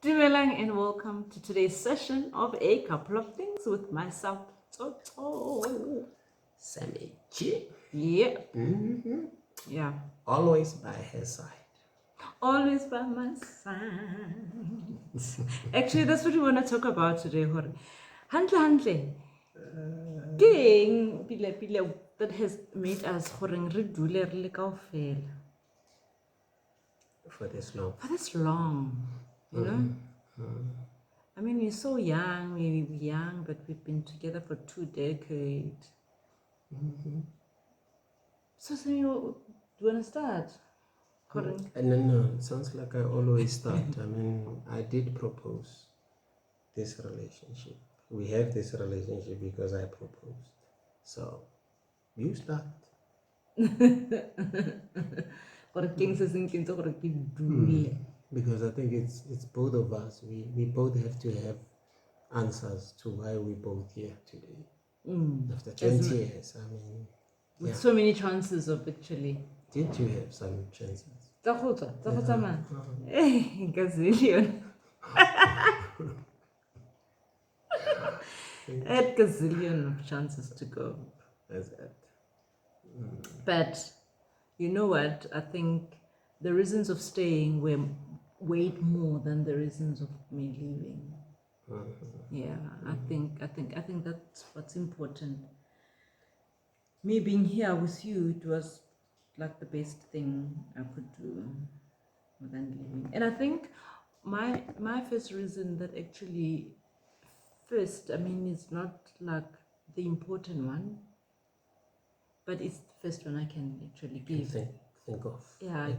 Dumelang and welcome to today's session of A Couple of Things with myself, Toto. Sammy G. Yeah, Mm-hmm. yeah. Always by her side. Always by my side. Actually, that's what we want to talk about today, Hore. Hantle. King pile that has made us horeng re dule re le kaofela For this long. for this long, you know. I mean, we're so young, we're young, but we've been together for 2 decades. So, do you want to start? Correct. No, it sounds like I always start. I mean, I did propose this relationship. We have this relationship because I proposed. So, you start. Because I think it's both of us. We both have to have answers to why we both here today. After 20 years, I mean, with so many chances of actually. Did you have some chances? Man. Hey, gazillion. I had gazillion of chances to go. That's it. But you know what? I think the reasons of staying were weighed more than the reasons of me leaving. Yeah, I think that's what's important. Me being here with you, it was like the best thing I could do more than leaving. And I think my first reason that actually first, I mean, it's not like the important one, but it's the first one I can actually give. Think of. Yeah,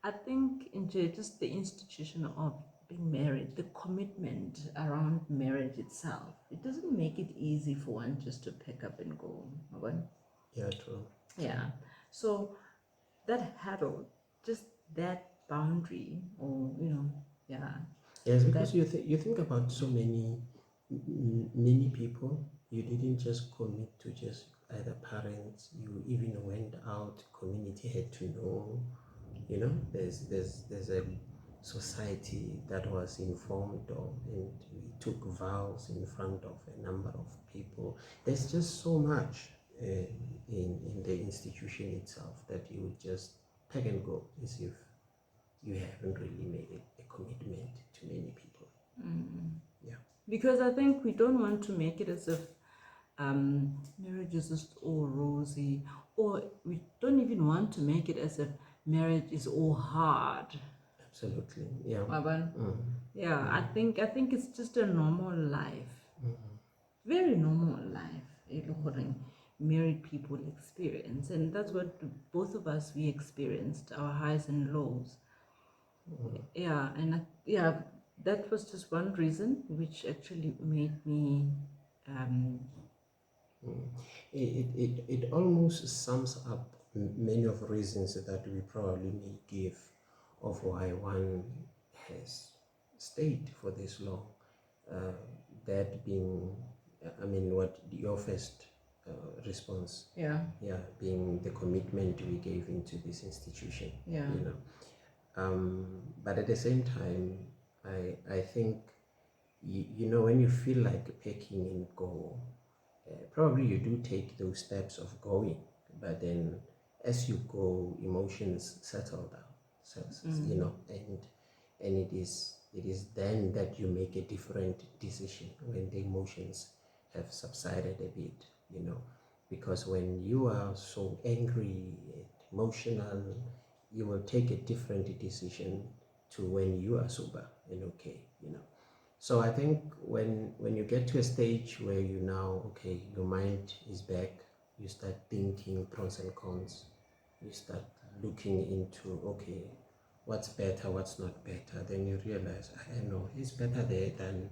I think in just the institution of being married, the commitment around marriage itself, it doesn't make it easy for one just to pick up and go. Yeah, true. Yeah. So that hurdle, just that boundary, or yeah. Yes, because you think about so many people. You didn't just commit to just either parents. You even went out. Community had to know. You know, there's a society that was informed of, and we took vows in front of a number of people. There's just so much in the institution itself that you would just pack and go as if you haven't really made a commitment to many people. Yeah. Because I think we don't want to make it as if marriage is just all rosy, or we don't even want to make it as if marriage is all hard. Absolutely. Yeah. Yeah. I think it's just a normal life. Very normal life. Married people experience, and that's what both of us we experienced, our highs and lows. Yeah, and that was just one reason which actually made me it almost sums up many of the reasons that we probably may give of why one has stayed for this long. That being, I mean, what your first response, being the commitment we gave into this institution. But at the same time, I think when you feel like packing and go, probably you do take those steps of going, but then as you go, emotions settle down. So and it is then that you make a different decision when the emotions have subsided a bit. Because when you are so angry, emotional, you will take a different decision to when you are sober and okay. So I think when you get to a stage where you now, okay, your mind is back, you start thinking pros and cons, you start looking into, okay, what's better, what's not better, then you realize, I know it's better there than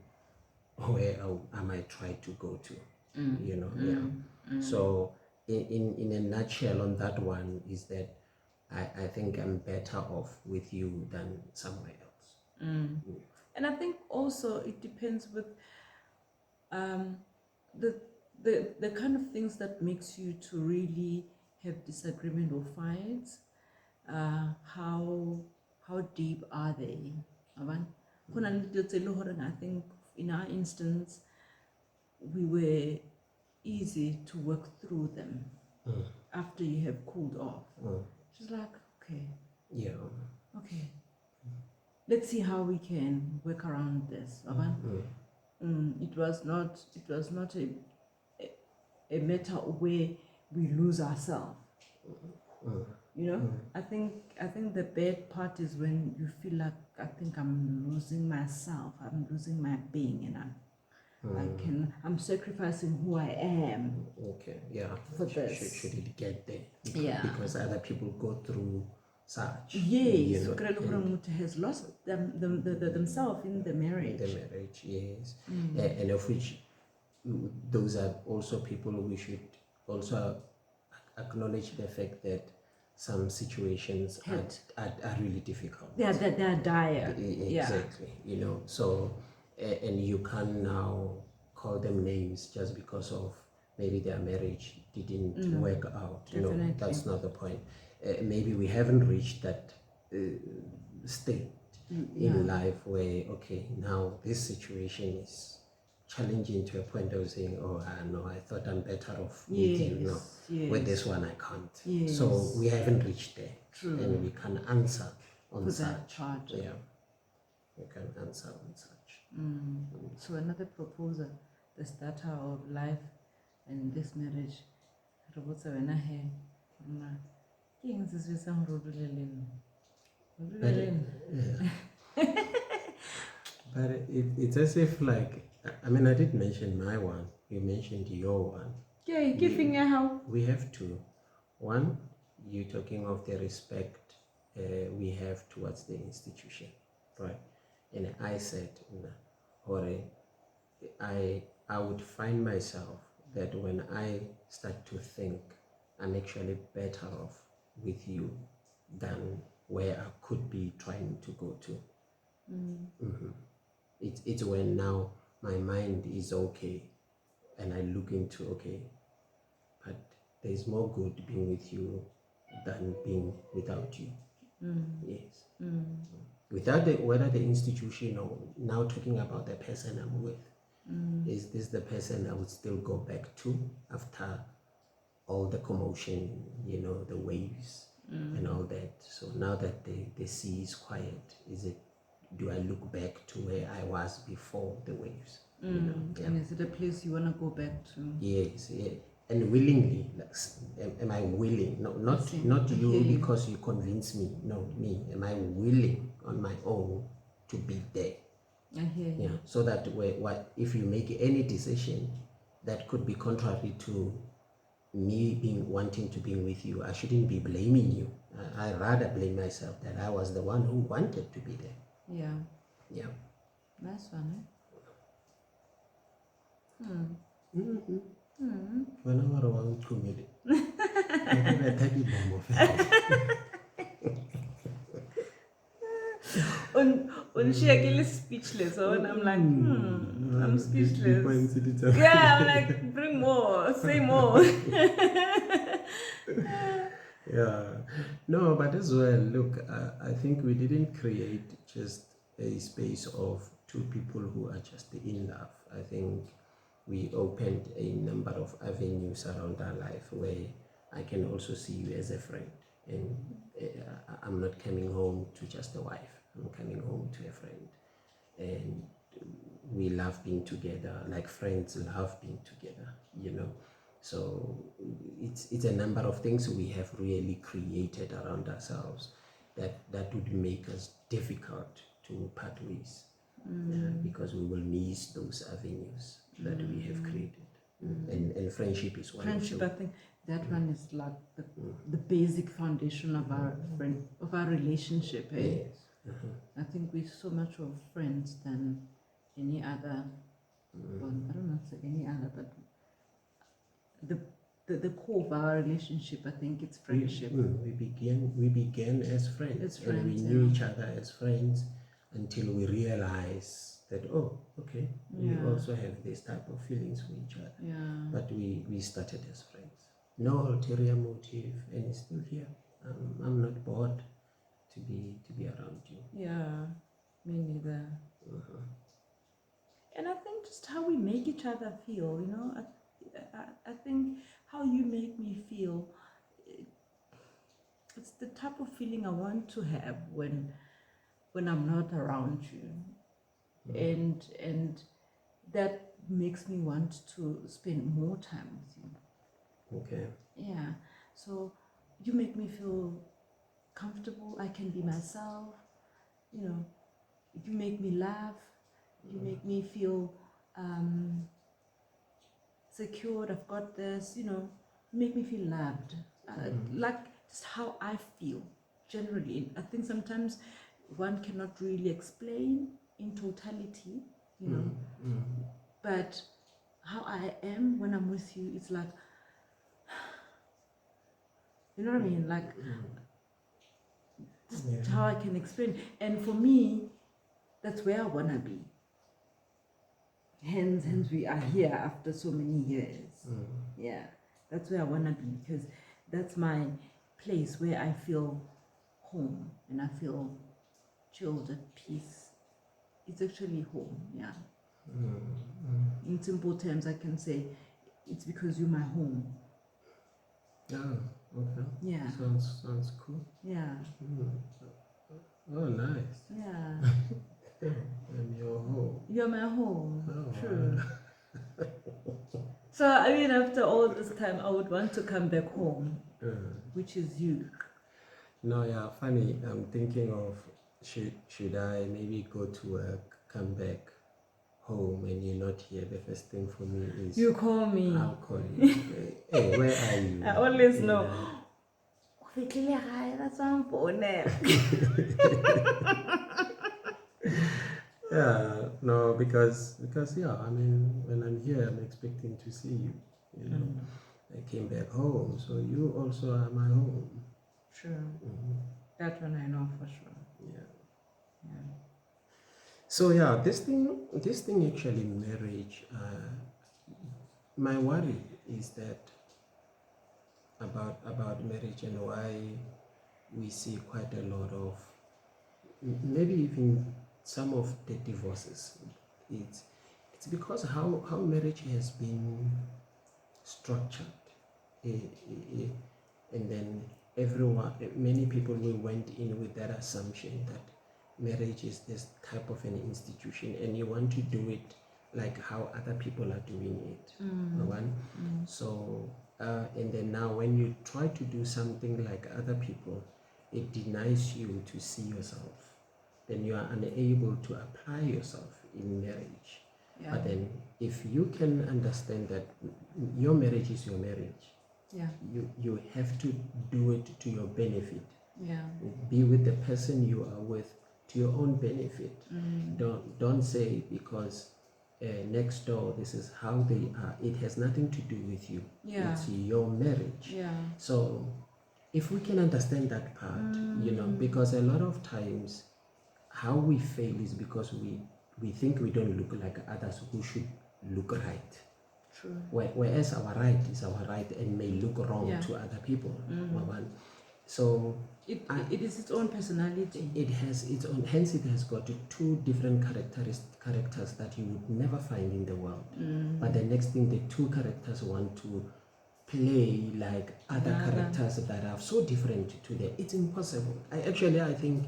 where I might try to go to. So in a nutshell on that one is that I think I'm better off with you than somewhere else. And I think also it depends with the kind of things that makes you to really have disagreement or fights. How deep are they? Go na le dilo tse e le goreng I think in our instance we were easy to work through them after you have cooled off. She's like, okay, Yeah. okay, let's see how we can work around this. It was not a matter where we lose ourselves. You know, I think the bad part is when you feel like I think I'm losing myself, I'm losing my being, and I'm sacrificing who I am. Okay, yeah. For this. Should it get there? Yeah. Because other people go through such. Yes, so has lost themselves in the marriage. The marriage, yes. And of which those are also people we should also acknowledge the fact that some situations are really difficult. They are dire. Exactly. So and you can't now call them names just because of maybe their marriage didn't work out. Definitely. That's not the point. Maybe we haven't reached that state in life where, okay, now this situation is challenging to a point of saying, oh, no, I thought I'm better off with you. No, with this one I can't. Yes. So we haven't reached there. True. And we can answer on For such. that part. Yeah, we can answer on such. So another proposal, the starter of life and this marriage, but it's as if, like, I mean, I did mention my one, you mentioned your one. Yeah, giving a how. We have two. One, you talking of the respect we have towards the institution, right? And I said, I would find myself that when I start to think I'm actually better off with you than where I could be trying to go to. It's when now my mind is okay and I look into, okay, but there's more good being with you than being without you. Yes. Without whether the institution or now talking about the person I'm with, is this the person I would still go back to after all the commotion, the waves and all that? So now that the sea is quiet, do I look back to where I was before the waves? And is it a place you want to go back to? Yes, yeah. And willingly, am I willing? No, not you because you convince me. No, me. Am I willing on my own to be there? I hear you. Yeah. So that if you make any decision that could be contrary to me wanting to be with you, I shouldn't be blaming you. I rather blame myself that I was the one who wanted to be there. Yeah. Yeah. Nice one, When I want to commit it. Und she is speechless, and I'm like, I'm speechless. Yeah, I'm like, bring more, say more. Yeah, no, but as well, look, I think we didn't create just a space of two people who are just in love. I think we opened a number of avenues around our life where I can also see you as a friend, and I'm not coming home to just a wife. I'm coming home to a friend, and we love being together like friends love being together, So it's a number of things we have really created around ourselves that would make us difficult to part ways, because we will miss those avenues that we have created. And friendship is one. Friendship, I think that one is like the basic foundation of our relationship. Yes. I think we're so much of friends than any other. Well, I don't know if it's any other, but the core of our relationship, I think it's friendship. We began as friends, and we knew each other as friends until we realized that, oh, okay, we also have this type of feelings for each other. Yeah. But we started as friends. No ulterior motive, and it's still here. I'm not bored to be around you. Yeah, me neither. And I think just how we make each other feel, you know, I think how you make me feel, it's the type of feeling I want to have when I'm not around you. And that makes me want to spend more time with you. Okay. Yeah. So you make me feel comfortable. I can be myself. You know, you make me laugh. You make me feel secured. I've got this. You know, you make me feel loved. Like just how I feel generally. I think sometimes one cannot really explain in totality. You know, but how I am when I'm with you, it's like, you know what I mean? Like, just how I can explain. And for me, that's where I want to be. Hence, we are here after so many years. Yeah, that's where I want to be, because that's my place where I feel home and I feel chilled, at peace. It's actually home, yeah. In simple terms, I can say it's because you're my home. Oh, okay. Yeah. Sounds cool. Yeah. Oh, nice. Yeah. And your home. You're my home. Oh, True. So, I mean, after all this time, I would want to come back home, which is you. No, yeah, funny. I'm thinking of should I maybe go to work, come back home, and you're not here. The first thing for me is You call me. I'll call you. Hey, where are you? I always know. That's one Yeah, no, because yeah, I mean, when I'm here, I'm expecting to see you. You know, I came back home, so you also are my home. True. That one I know for sure. Yeah. So yeah, this thing actually, marriage. My worry is that about marriage and why we see quite a lot of, maybe even some of the divorces. It's because how marriage has been structured, and then many people we went in with that assumption that marriage is this type of an institution, and you want to do it like how other people are doing it. So and then now when you try to do something like other people, it denies you to see yourself. Then you are unable to apply yourself in marriage. But then if you can understand that your marriage is your marriage, you have to do it to your benefit. Be with the person you are with to your own benefit. Don't say because next door this is how they are. It has nothing to do with you. It's your marriage. So if we can understand that part, because a lot of times how we fail is because we think we don't look like others who should look right. True. Whereas our right is our right and may look wrong to other people. So it is its own personality. It has its own, hence it has got two different characters that you would never find in the world. But the next thing, the two characters want to play like other characters that are so different to them. It's impossible. I think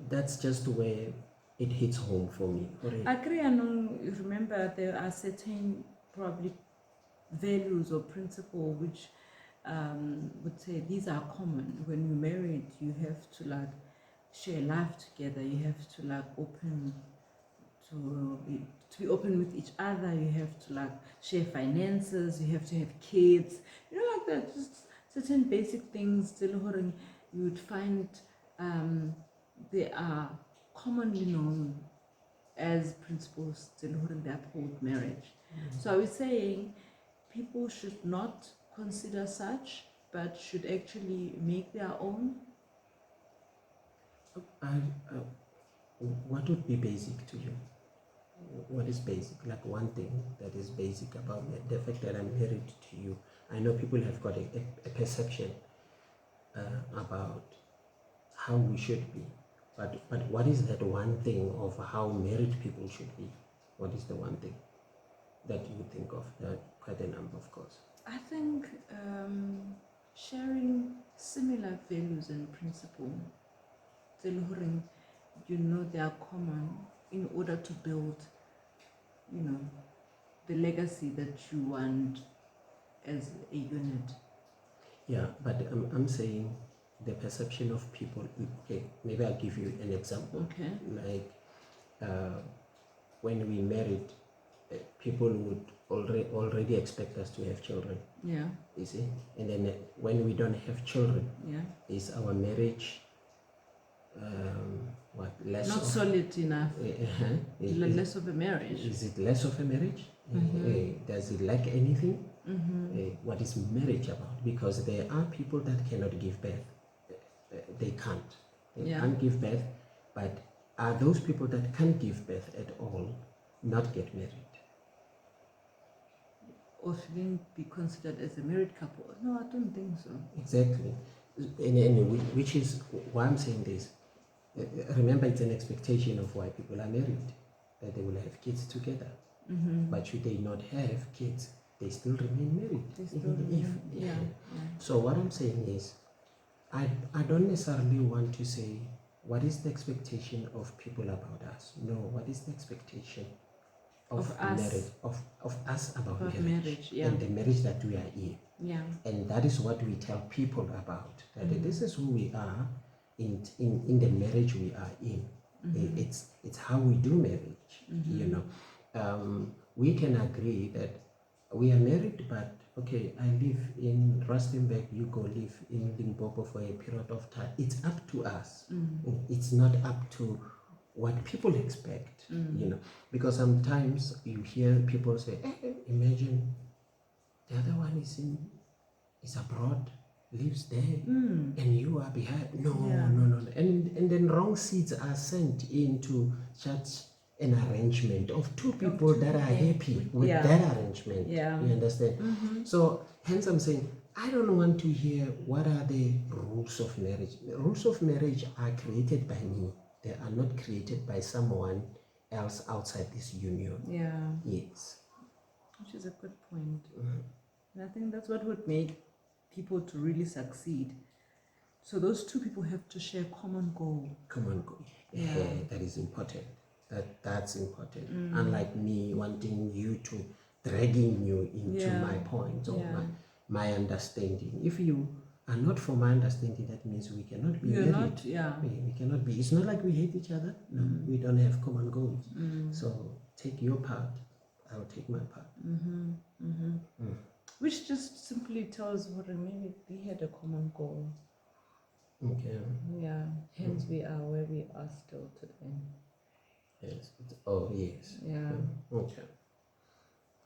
that's just where it hits home for me. I agree. I know. Remember, there are certain probably values or principles which would say these are common. When you're married, you have to like share life together. You have to like be open with each other. You have to like share finances. You have to have kids. You know, like that. Just certain basic things. You would find they are commonly known as principles that uphold marriage. So I was saying people should not consider such, but should actually make their own. What would be basic to you? What is basic? Like one thing that is basic about the fact that I'm married to you. I know people have got a perception about how we should be. But what is that one thing of how married people should be? What is the one thing that you think of? There are quite a number, of course. I think sharing similar values and principles, you know, they are common in order to build, you know, the legacy that you want as a unit. Yeah, but I'm saying the perception of people. Okay, maybe I'll give you an example. Okay. Like when we married, people would already expect us to have children. Yeah. You see, and then when we don't have children, Yeah. is our marriage less not of, solid enough? Less of a marriage. Is it less of a marriage? Mm-hmm. Does it lack anything? Mm-hmm. What is marriage about? Because there are people that cannot give birth. They can't. They can't give birth. But are those people that can't give birth at all not get married? Or shouldn't be considered as a married couple? No, I don't think so. Exactly. And which is why I'm saying this. Remember, it's an expectation of why people are married, that they will have kids together. Mm-hmm. But should they not have kids, they still remain married. Yeah. So what I'm saying is, I don't necessarily want to say what is the expectation of people about us. No, what is the expectation of us, marriage, of us about marriage, yeah. and the marriage that we are in. Yeah. And that is what we tell people about, that this is who we are in the marriage we are in. It's how we do marriage. You know, we can agree that we are married, but okay, I live in Rustenburg, you go live in Limpopo for a period of time. It's up to us. It's not up to what people expect, you know, because sometimes you hear people say, imagine the other one is abroad, lives there, and you are behind. No. And then wrong seeds are sent into such an arrangement of two people that are happy with that arrangement. You understand? So hence I'm saying, I don't want to hear what are the rules of marriage. The rules of marriage are created by me. They are not created by someone else outside this union. Yeah. Yes. Which is a good point. And I think that's what would make people to really succeed. So those two people have to share common goal. Common goal. Yeah. That is important. That's important. Unlike me wanting you to dragging you into my point or my understanding. If you are not for my understanding, that means we cannot be married. We cannot be. It's not like we hate each other. No, we don't have common goals. So take your part, I'll take my part. Which just simply tells what maybe we had a common goal. Okay. Yeah. Hence we are where we are still today. Yes. Oh yes. Yeah. Okay.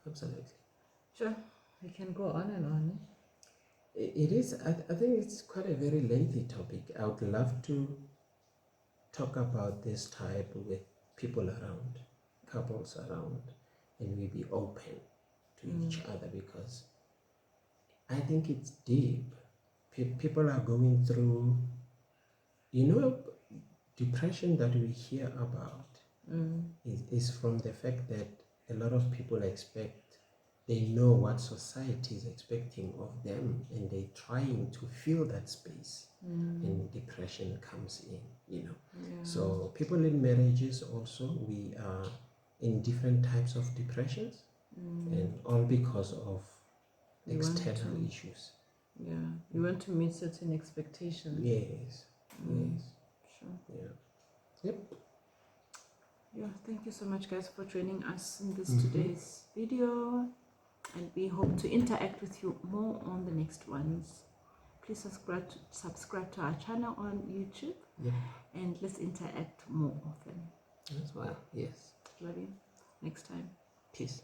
Absolutely. Sure. We can go on and on. It is. I think it's quite a very lengthy topic. I would love to talk about this type with people around, couples around, and we be open to each other, because I think it's deep. People are going through, depression that we hear about is from the fact that a lot of people they know what society is expecting of them, and they're trying to fill that space, and depression comes in, So people in marriages also, we are in different types of depressions, and all because of external issues. Yeah, you want to meet certain expectations. Yes. Sure. Yeah. Yep. Yeah, thank you so much, guys, for joining us in this today's video, and we hope to interact with you more on the next ones. Please subscribe to our channel on YouTube, and let's interact more often. As well. Yes. Love you. Next time. Peace.